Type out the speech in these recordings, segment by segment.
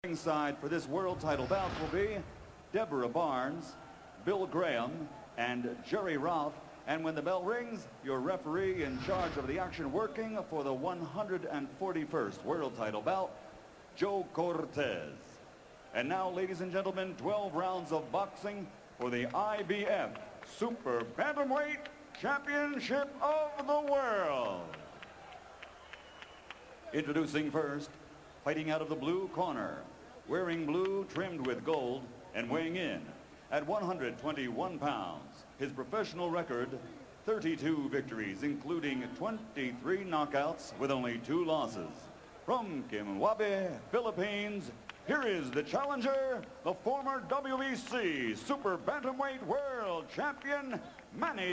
Ringside for this world title bout will be Deborah Barnes, Bill Graham, and Jerry Ralph. And when the bell rings, your referee in charge of the action working for the 141st world title bout, Joe Cortez. And now, ladies and gentlemen, 12 rounds of boxing for the IBF Super Bantamweight Championship of the World. Introducing first, fighting out of the blue corner, wearing blue trimmed with gold and weighing in at 121 pounds. His professional record, 32 victories, including 23 knockouts with only 2 losses. From Kimwabe, Philippines, here is the challenger, the former WBC Super Bantamweight World Champion, Manny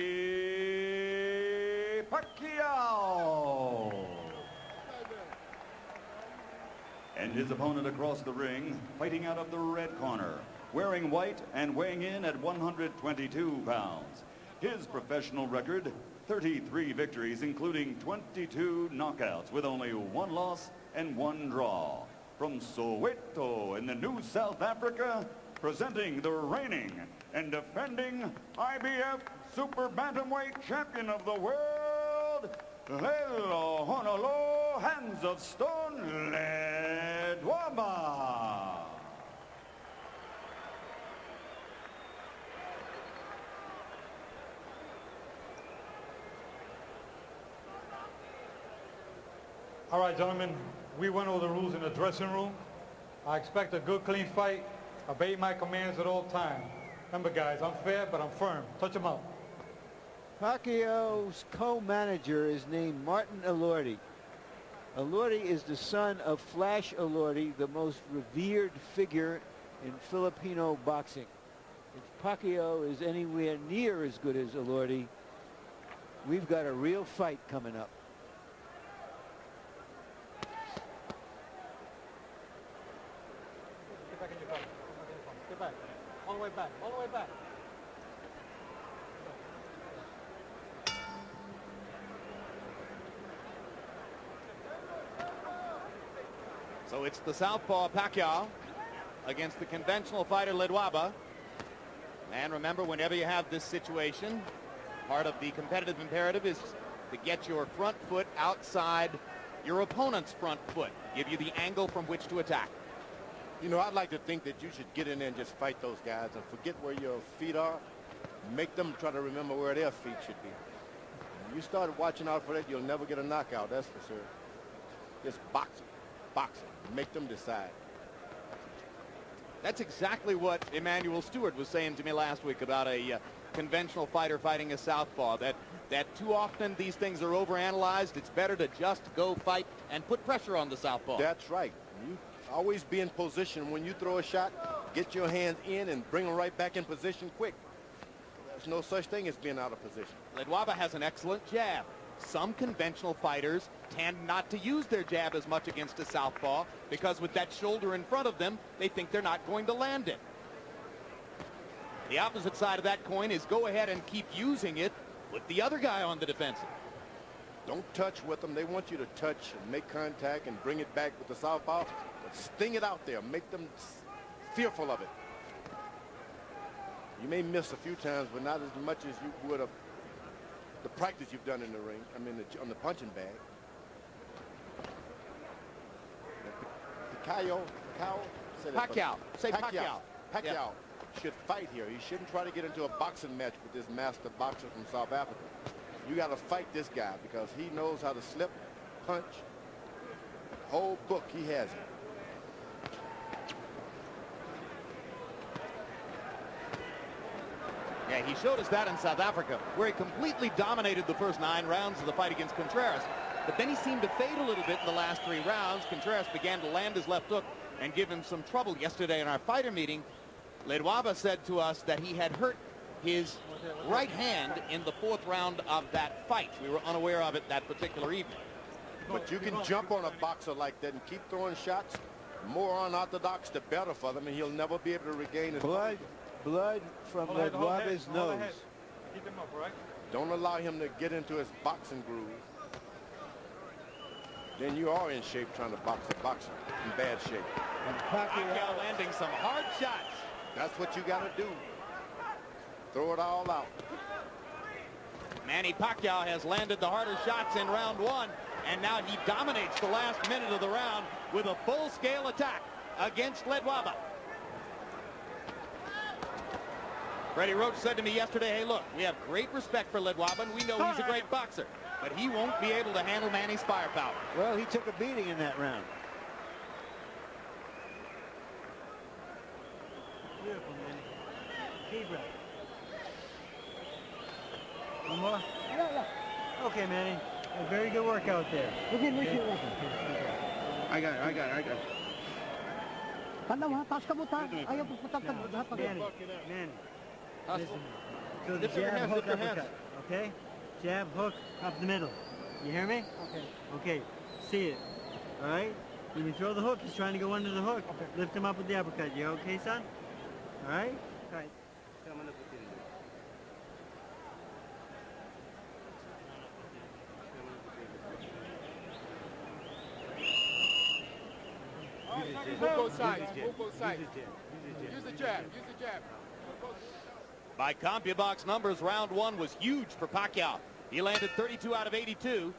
Pacquiao. And his opponent across the ring, fighting out of the red corner, wearing white and weighing in at 122 pounds. His professional record, 33 victories, including 22 knockouts, with only 1 loss and 1 draw. From Soweto in the New South Africa, presenting the reigning and defending IBF Super Bantamweight Champion of the World, Lehlohonolo, Hands of Stone, Ledwaba. All right, gentlemen, we went over the rules in the dressing room. I expect a good, clean fight. Obey my commands at all times. Remember, guys, I'm fair, but I'm firm. Touch them up. Pacquiao's co-manager is named Martin Elordi. Elordi is the son of Flash Elordi, the most revered figure in Filipino boxing. If Pacquiao is anywhere near as good as Elordi, we've got a real fight coming up. Get back in your corner. Get back. All the way back. All the way back. So it's the southpaw Pacquiao against the conventional fighter Ledwaba. And remember, whenever you have this situation, part of the competitive imperative is to get your front foot outside your opponent's front foot, give you the angle from which to attack. You know, I'd like to think that you should get in there and just fight those guys and forget where your feet are. Make them try to remember where their feet should be. When you start watching out for that, you'll never get a knockout, that's for sure. Just boxing. Boxing. Make them decide. That's exactly what Emmanuel Stewart was saying to me last week about a conventional fighter fighting a southpaw, that too often these things are overanalyzed. It's better to just go fight and put pressure on the southpaw. That's right. You always be in position. When you throw a shot, get your hands in and bring them right back in position quick. There's no such thing as being out of position. Ledwaba has an excellent jab. Some conventional fighters tend not to use their jab as much against a southpaw because with that shoulder in front of them, they think they're not going to land it. The opposite side of that coin is go ahead and keep using it with the other guy on the defensive. Don't touch with them. They want you to touch and make contact and bring it back with the southpaw. But sting it out there. Make them fearful of it. You may miss a few times, but not as much as you would have the practice you've done in the ring, on the punching bag. Pacquiao. Pacquiao should fight here. He shouldn't try to get into a boxing match with this master boxer from South Africa. You got to fight this guy because he knows how to slip, punch. Whole book, he has it. Yeah, he showed us that in South Africa, where he completely dominated the first 9 rounds of the fight against Contreras. But then he seemed to fade a little bit in the last 3 rounds. Contreras began to land his left hook and give him some trouble. Yesterday in our fighter meeting, Ledwaba said to us that he had hurt his right hand in the 4th round of that fight. We were unaware of it that particular evening. But you can jump on a boxer like that and keep throwing shots. More unorthodox, the better for them, and he'll never be able to regain his Blood from Ledwaba's nose. Keep him up, right? Don't allow him to get into his boxing groove. then you are in shape trying to box a boxer in bad shape. And Pacquiao landing some hard shots. That's what you got to do. Throw it all out. Manny Pacquiao has landed the harder shots in round one, and now he dominates the last minute of the round with a full-scale attack against Ledwaba. Freddie Roach said to me yesterday, hey, look, we have great respect for Ledwaba, and we know he's a great boxer, but he won't be able to handle Manny's firepower. Well, he took a beating in that round. Beautiful, Manny. Deep breath. One more? Yeah. Okay, Manny. A very good workout there. Okay. I got it. Manny, listen. So the jab, hook, uppercut. Okay? Jab, hook, up the middle. You hear me? Okay. Okay. See it. All right? When you throw the hook, he's trying to go under the hook. Okay. Lift him up with the uppercut. You okay, son? All right? All right. Move both sides. Move both sides. Use the jab. By CompuBox numbers, round one was huge for Pacquiao. He landed 32 out of 82,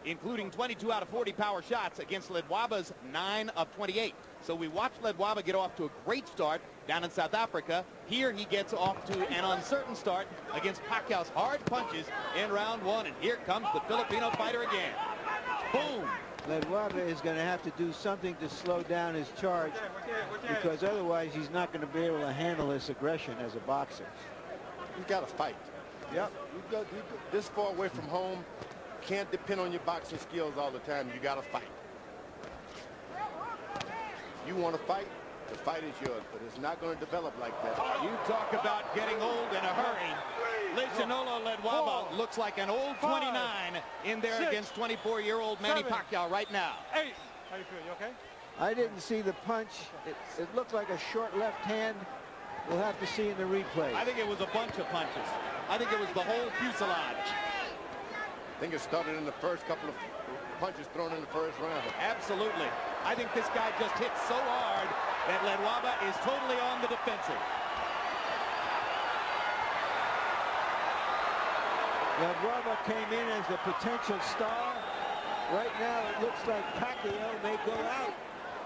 including 22 out of 40 power shots against Ledwaba's 9 of 28. So we watched Ledwaba get off to a great start down in South Africa. Here he gets off to an uncertain start against Pacquiao's hard punches in round one. And here comes the Filipino fighter again. Boom. Ledwaba is going to have to do something to slow down his charge, because otherwise he's not going to be able to handle this aggression as a boxer. You got to fight. Yep. You got this far away from home. Can't depend on your boxing skills all the time. You got to fight. If you want to fight, the fight is yours, but it's not going to develop like that. You talk about getting old in a hurry. Lehlohonolo Ledwaba looks like an old 29 in there against 24-year-old Manny Pacquiao right now. How you feel? You okay? I didn't see the punch. It looked like a short left hand. We'll have to see in the replay. I think it was a bunch of punches. I think it was the whole fuselage. I think it started in the first couple of punches thrown in the first round. Absolutely. I think this guy just hit so hard that Ledwaba is totally on the defensive. Ledwaba came in as a potential star. Right now it looks like Pacquiao may go out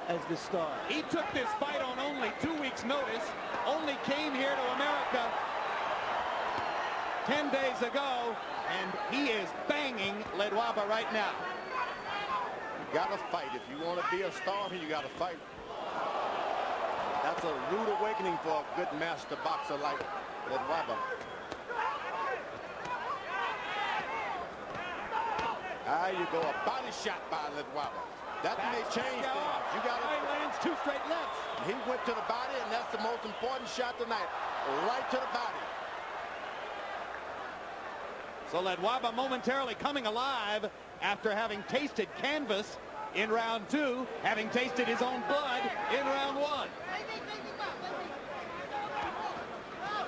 as the star. He took this fight on only 2 weeks' notice, only came here to America 10 days ago, and he is banging Ledwaba right now. You got to fight. If you want to be a star, you got to fight. That's a rude awakening for a good master boxer like Ledwaba. There you go, a body shot by Ledwaba. That may change things. You got to lands 2 straight lefts. He went to the body, and that's the most important shot tonight. Right to the body. So Ledwaba momentarily coming alive after having tasted canvas in round 2, having tasted his own blood in round 1.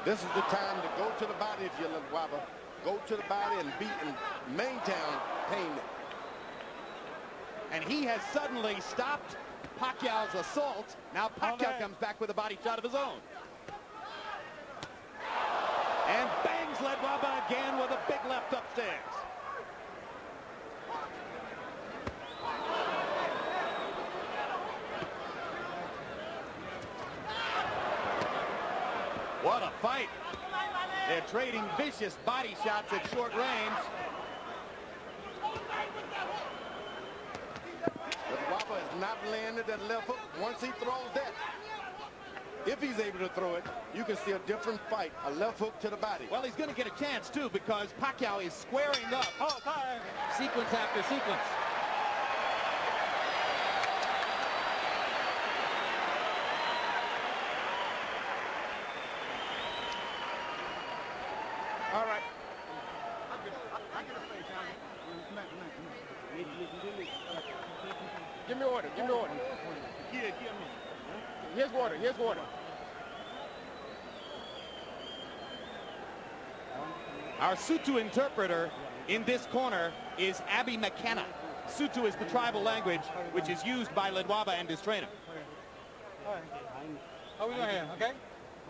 This is the time to go to the body if you're Ledwaba. Go to the body and beat and maintain pain. And he has suddenly stopped Pacquiao's assault. Now Pacquiao comes back with a body shot of his own. And bangs Ledwaba again with a big left upstairs. What a fight. They're trading vicious body shots at short range. Ledwaba has not landed that left hook. Once he throws that, if he's able to throw it, you can see a different fight. A left hook to the body. Well, he's going to get a chance, too, because Pacquiao is squaring up. Sequence after sequence. All right. Give me order. Give me order. Here's water. Here's water. Our Sutu interpreter in this corner is Abby McKenna. Sutu is the tribal language which is used by Ledwaba and his trainer. All right. How we doing here? Okay?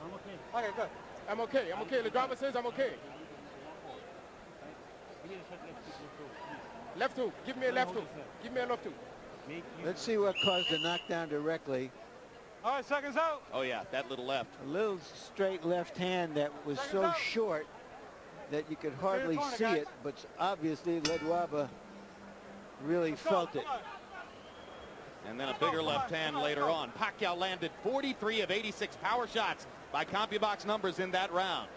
I'm okay. Okay, good. I'm okay. I'm okay. The driver says I'm okay. Left hook. Give me a left hook. Give me a left hook. Let's see what caused the knockdown directly. All right, seconds out. Oh, yeah, that little left. A little straight left hand that was so short that you could hardly see it, but obviously Ledwaba really felt it. And then a bigger left hand later on. Pacquiao landed 43 of 86 power shots by CompuBox numbers in that round.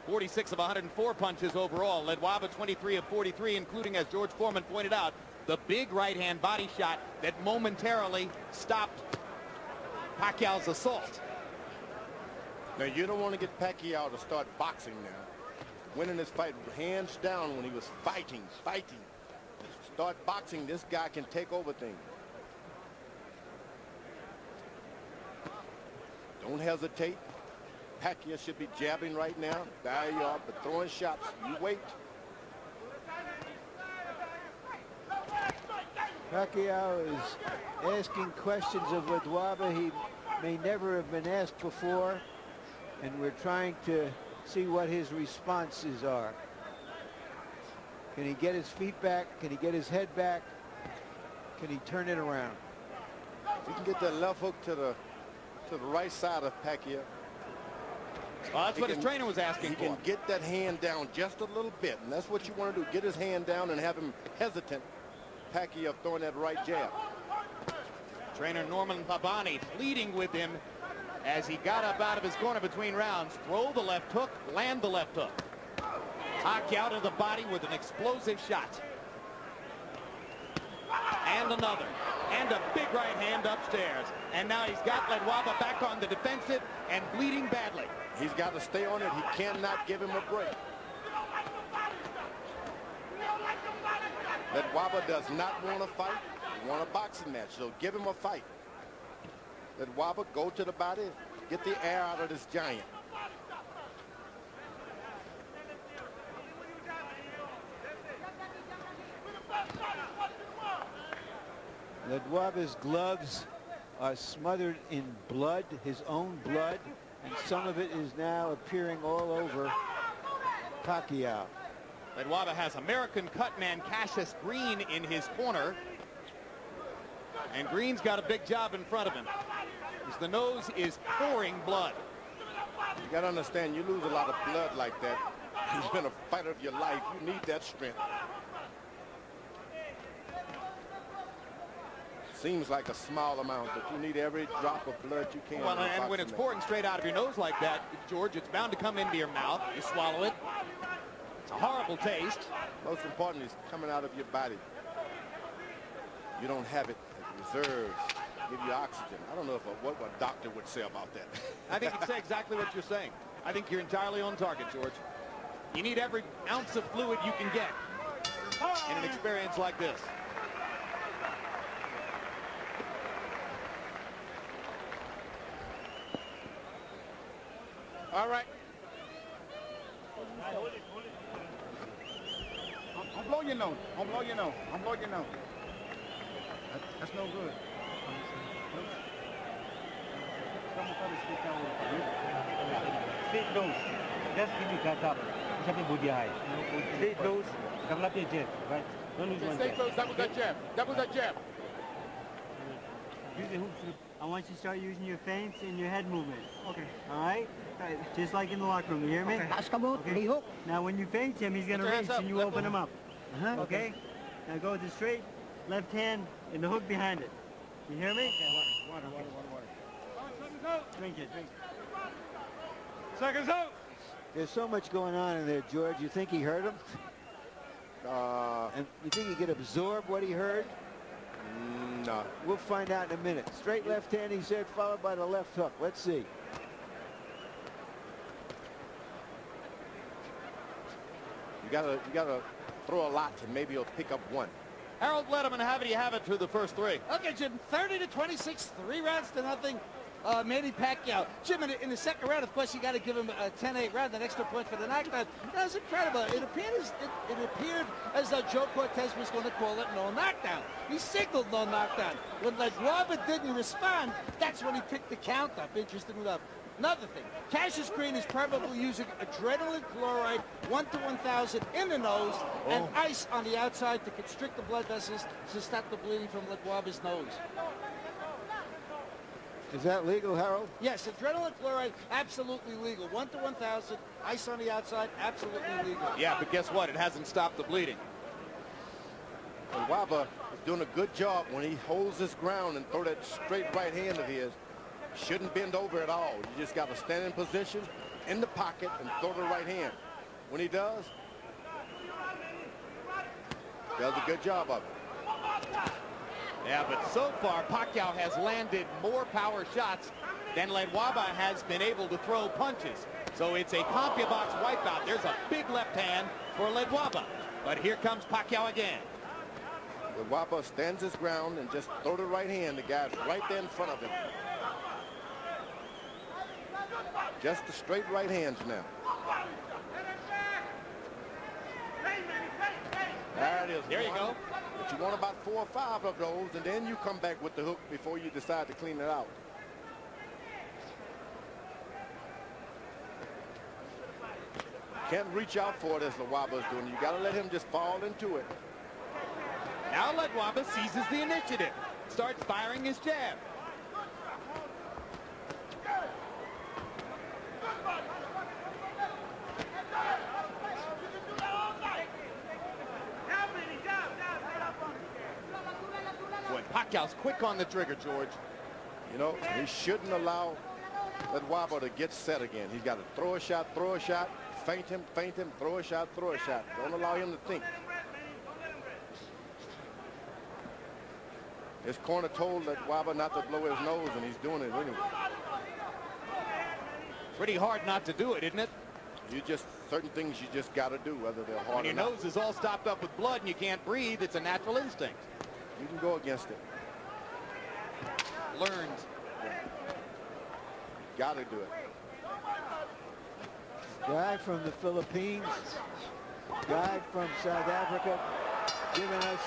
46 of 104 punches overall. Ledwaba 23 of 43, including, as George Foreman pointed out, the big right-hand body shot that momentarily stopped Pacquiao's assault. Now, you don't want to get Pacquiao to start boxing now. Winning this fight hands down when he was fighting. Start boxing, this guy can take over things. Don't hesitate. Pacquiao should be jabbing right now. There you are, but throwing shots. You wait. Pacquiao is asking questions of Ledwaba he may never have been asked before, and we're trying to see what his responses are. Can he get his feet back? Can he get his head back? Can he turn it around? If he can get that left hook to the right side of Pacquiao. Well, that's what his trainer was asking for. He can get that hand down just a little bit, and that's what you want to do. Get his hand down and have him hesitant. Pacquiao throwing that right jab. Trainer Norman Pabani pleading with him as he got up out of his corner between rounds. Throw the left hook, land the left hook. Pacquiao to the body with an explosive shot. And another. And a big right hand upstairs. And now he's got Ledwaba back on the defensive and bleeding badly. He's got to stay on it. He cannot give him a break. Ledwaba does not want to fight. He wants a boxing match, so give him a fight. Ledwaba, go to the body. Get the air out of this giant. Ledwaba's gloves are smothered in blood, his own blood, and some of it is now appearing all over Pacquiao. Ledwaba has American cutman Cassius Green in his corner. And Green's got a big job in front of him, as the nose is pouring blood. You got to understand, you lose a lot of blood like that. You've been a fighter of your life. You need that strength. Seems like a small amount, but you need every drop of blood you can. Well, and when it's pouring straight out of your nose like that, George, it's bound to come into your mouth. You swallow it. It's a horrible taste. Most important is coming out of your body. You don't have it as reserves. Give you oxygen. I don't know what a doctor would say about that. I think he'd say exactly what you're saying. I think you're entirely on target, George. You need every ounce of fluid you can get in an experience like this. All right. Don't blow your nose. Don't blow your nose. Don't blow your nose. That's no good. Straight nose. Just give me cut up. Something body high. Straight nose. Develop your jab. Right. Don't lose one Stay jab. close. Double that jab. Double that jab. Use the hooks. I want you to start using your feints and your head movement. Okay. All right? Just like in the locker room. You hear me? Okay. Now, when you feint him, he's going to reach and you open him up. Okay? Now go with the straight left hand and the hook behind it. You hear me? Water. Drink it. Seconds out. There's so much going on in there, George. You think he heard him? And you think he could absorb what he heard? No. We'll find out in a minute. Straight left hand, he said, followed by the left hook. Let's see. You gotta throw a lot, and maybe he'll pick up one. Harold Letterman, how do you have it through the first three? Okay, Jim, 30-26, 3 rounds to nothing. Manny Pacquiao. Jim, in the second round, of course, you got to give him a 10-8 round, an extra point for the knockdown. That was incredible. It appeared as though Joe Cortez was going to call it no knockdown. He signaled no knockdown. When Ledwaba didn't respond, that's when he picked the count up. Interesting enough. Another thing, Cassius Green is probably using adrenaline chloride 1 to 1,000 in the nose and ice on the outside to constrict the blood vessels to stop the bleeding from Ledwaba's nose. Is that legal, Harold? Yes, adrenaline chloride, absolutely legal. 1 to 1,000, ice on the outside, absolutely legal. Yeah, but guess what? It hasn't stopped the bleeding. Ledwaba is doing a good job when he holds his ground and throw that straight right hand of his. Shouldn't bend over at all. You just got to stand in position in the pocket and throw the right hand. When he does a good job of it. Yeah, but so far, Pacquiao has landed more power shots than Ledwaba has been able to throw punches. So it's a CompuBox wipeout. There's a big left hand for Ledwaba. But here comes Pacquiao again. Ledwaba stands his ground and just throw the right hand. The guy's right there in front of him. Just the straight right hands now. There it is. There you go. But you want about 4 or 5 of those, and then you come back with the hook before you decide to clean it out. Can't reach out for it as Ledwaba's doing. You got to let him just fall into it. Now Ledwaba seizes the initiative. Starts firing his jab. Pacquiao's quick on the trigger, George. You know, he shouldn't allow Ledwaba to get set again. He's got to throw a shot, feint him, throw a shot. Don't allow him to think. His corner told Ledwaba not to blow his nose, and he's doing it anyway. Pretty hard not to do it, isn't it? Certain things you just got to do, whether they're hard or not. When your nose is all stopped up with blood and you can't breathe, it's a natural instinct. You can go against it. Learned. Got to do it. Guy from the Philippines, guy from South Africa, giving us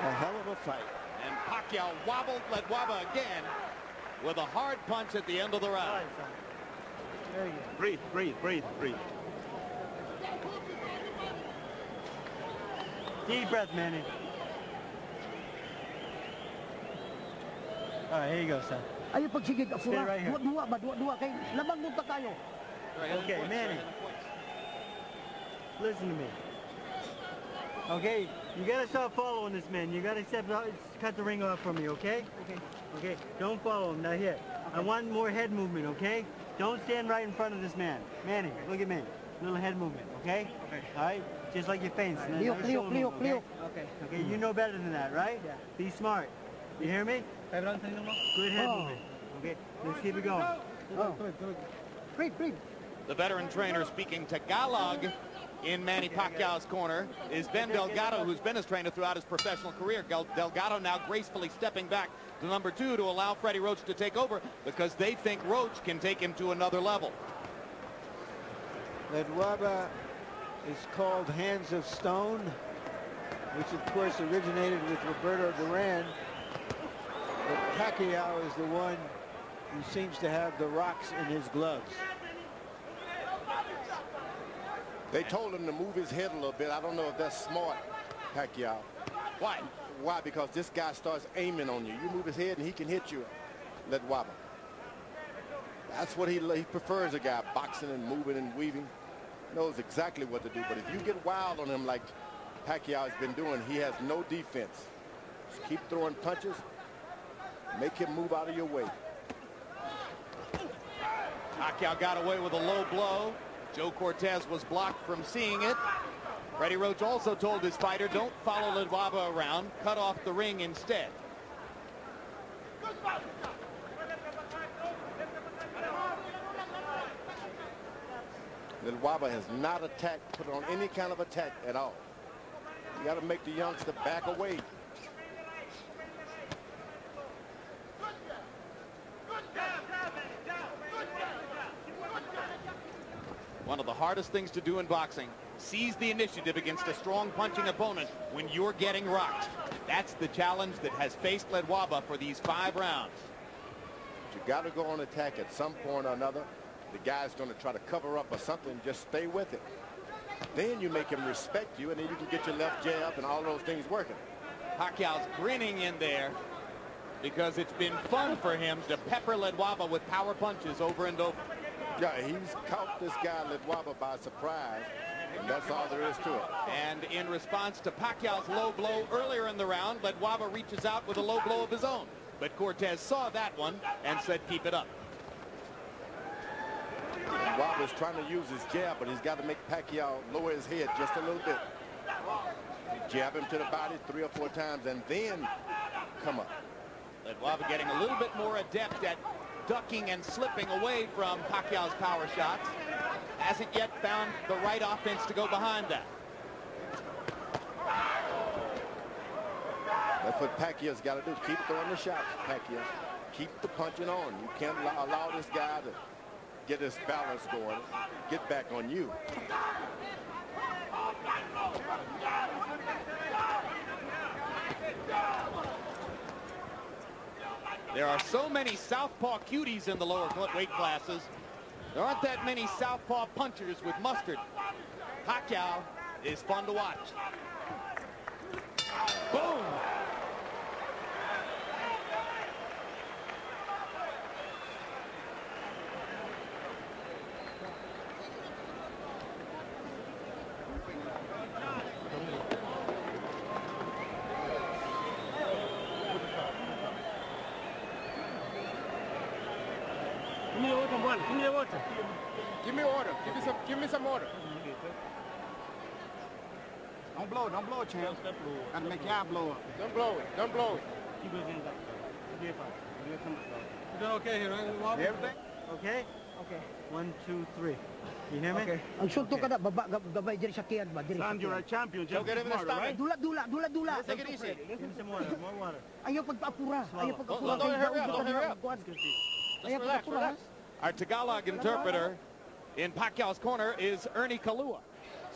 a hell of a fight. And Pacquiao wobbled Ledwaba again with a hard punch at the end of the round. Breathe. Deep breath, Manny. All right, here you go, son. Ayo pagsigig ako Stay right here. Dua kay lamang munta kayo. Okay, Manny. Listen to me. Okay, you gotta stop following this man. You gotta cut the ring off from me, okay? Okay, don't follow him, not here. I want more head movement, okay? Don't stand right in front of this man. Manny, look at me. Little head movement, okay? All right, just like your feints. Leo. Okay, you know better than that, right? Yeah. Be smart. You hear me? Good head movement. Okay, let's keep it going. Breathe. The veteran trainer speaking Tagalog in Manny Pacquiao's corner is Ben Delgado, who's been his trainer throughout his professional career. Delgado now gracefully stepping back to number 2 to allow Freddie Roach to take over because they think Roach can take him to another level. Ledwaba is called Hands of Stone, which of course originated with Roberto Duran. But Pacquiao is the one who seems to have the rocks in his gloves. They told him to move his head a little bit. I don't know if that's smart, Pacquiao. Why? Why? Because this guy starts aiming on you. You move his head and he can hit you, Ledwaba. That's what he prefers, a guy boxing and moving and weaving. Knows exactly what to do. But if you get wild on him like Pacquiao has been doing, he has no defense. Just keep throwing punches. Make him move out of your way. Pacquiao got away with a low blow. Joe Cortez was blocked from seeing it. Freddie Roach also told his fighter, don't follow Ledwaba around, cut off the ring instead. Ledwaba has not attacked, put on any kind of attack at all. You got to make the youngster back away. One of the hardest things to do in boxing. Seize the initiative against a strong punching opponent when you're getting rocked. That's the challenge that has faced Ledwaba for these 5 rounds. You got to go on attack at some point or another. The guy's going to try to cover up or something. Just stay with it. Then you make him respect you, and then you can get your left jab and all those things working. Pacquiao's grinning in there because it's been fun for him to pepper Ledwaba with power punches over and over. Yeah, he's caught this guy Ledwaba by surprise, and that's all there is to it. And in response to Pacquiao's low blow earlier in the round, Ledwaba reaches out with a low blow of his own. But Cortez saw that one and said, keep it up. Ledwaba's trying to use his jab, but he's got to make Pacquiao lower his head just a little bit. Jab him to the body 3 or 4 times and then come up. Ledwaba getting a little bit more adept at ducking and slipping away from Pacquiao's power shots. Hasn't yet found the right offense to go behind that. That's what Pacquiao's got to do. Keep throwing the shots, Pacquiao. Keep the punching on. You can't allow this guy to get his balance going, get back on you. There are so many southpaw cuties in the lower weight classes. There aren't that many southpaw punchers with mustard. Pacquiao is fun to watch. Boom! Give me the water, one. Give me the water. Give me order. Give me some order. Don't blow it, champ. Gotta make y'all blow up. Don't blow it. Don't blow it. Keep it in that. You doing okay here, right? Everything? Okay? Okay. 1, 2, 3. You hear me? Okay. Ang sunto ka na, gabay diri sa tiyan ba? Diri sa Son, you're a tiyan. champion. Go get him in the stomach. Dula. Take it easy. Give me some water, more water. Ayaw pagpaapura. Ayaw pagpaapura. Don't hurry up, don't hurry up. Ayaw Relax, pagpaapura. relax. Our Tagalog interpreter in Pacquiao's corner is Ernie Kalua.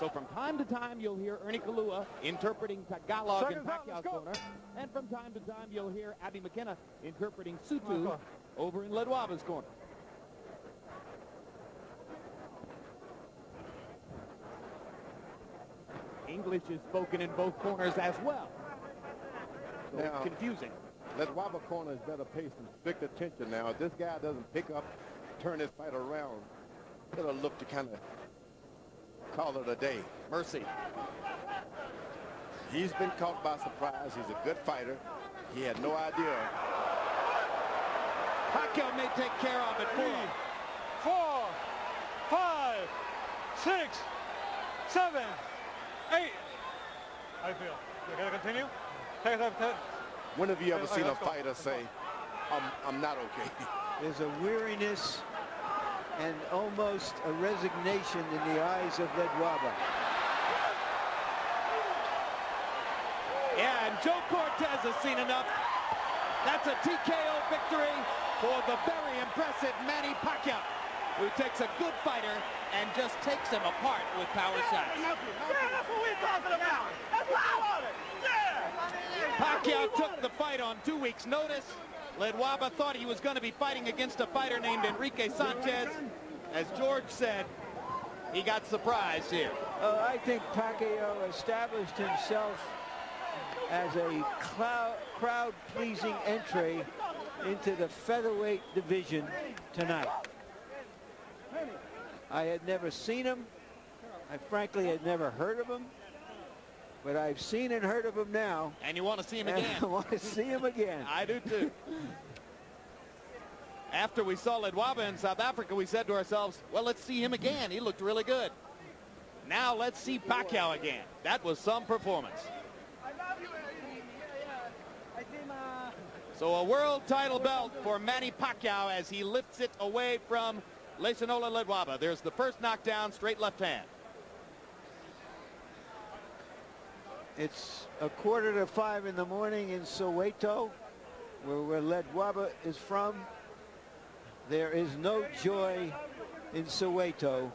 So from time to time, you'll hear Ernie Kalua interpreting Tagalog in Pacquiao's corner. And from time to time, you'll hear Abby McKenna interpreting Sutu over in Ledwaba's corner. English is spoken in both corners as well. So Now, it's confusing. Ledwaba corner is better paced and strict attention now. If this guy doesn't pick up, turn his fight around, it'll look to kind of call it a day. Mercy. He's been caught by surprise. He's a good fighter. He had no idea. Pacquiao may take care of it for 3, him. 4, 5, 6, 7, 8. How you feel? You gotta continue? Take it. When have you ever Okay, seen a let's go. fighter say, I'm not okay? There's a weariness and almost a resignation in the eyes of Ledwaba. Yeah, and Joe Cortez has seen enough. That's a TKO victory for the very impressive Manny Pacquiao, who takes a good fighter and just takes him apart with power shots. That's what we're talking about. That's what I wanted. Yeah. Pacquiao took the fight on 2 weeks' notice. Ledwaba thought he was going to be fighting against a fighter named Enrique Sanchez. As George said, he got surprised here. I think Pacquiao established himself as a crowd-pleasing entry into the featherweight division tonight. I had never seen him. I frankly had never heard of him. But I've seen and heard of him now. And you want to see him And again. I want to see him again. I do too. After we saw Ledwaba in South Africa, we said to ourselves, well, let's see him again. He looked really good. Now let's see Pacquiao again. That was some performance. So a world title belt for Manny Pacquiao as he lifts it away from Lehlohonolo Ledwaba. There's the first knockdown, straight left hand. It's 4:45 in the morning in Soweto, where Ledwaba is from. There is no joy in Soweto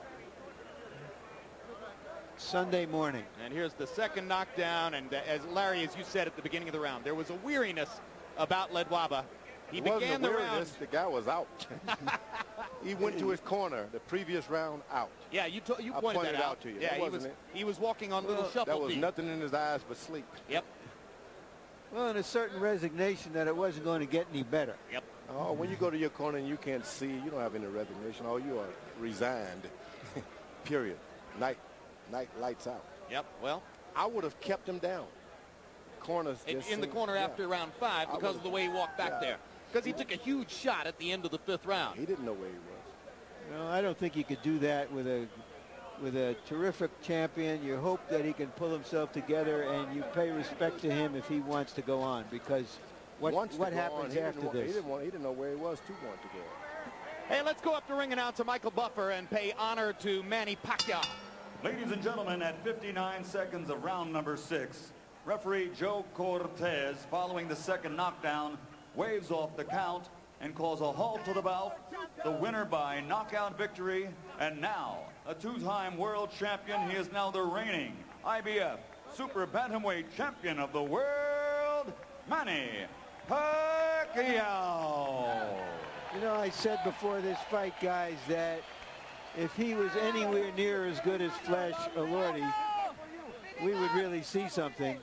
Sunday morning. And here's the second knockdown. And as Larry, as you said at the beginning of the round, there was a weariness about Ledwaba. He began the round. The guy was out. He went to his corner the previous round out. Yeah, you pointed that out to you. Yeah, he was walking on little shuffle There was feet. nothing in his eyes but sleep. Yep. Well, and a certain resignation that it wasn't going to get any better. Yep. Oh, when you go to your corner and you can't see, you don't have any resignation. Oh, you are resigned. Period. Night lights out. Yep. Well, I would have kept him down. Corners in the corner after round 5 because of the way he walked back there. Because he took a huge shot at the end of the 5th round. He didn't know where he was. No, I don't think you could do that with a terrific champion. You hope that he can pull himself together, and you pay respect to him if he wants to go on, because what happens after this? He didn't know where he was to want to go. Hey, let's go up to ring announcer Michael Buffer and pay honor to Manny Pacquiao. Ladies and gentlemen, at 59 seconds of round number 6, referee Joe Cortez, following the second knockdown, waves off the count and calls a halt to the bout. The winner by knockout victory, and now a 2-time world champion. He is now the reigning IBF Super Bantamweight Champion of the world, Manny Pacquiao. You know, I said before this fight, guys, that if he was anywhere near as good as Flash Elordi, we would really see something.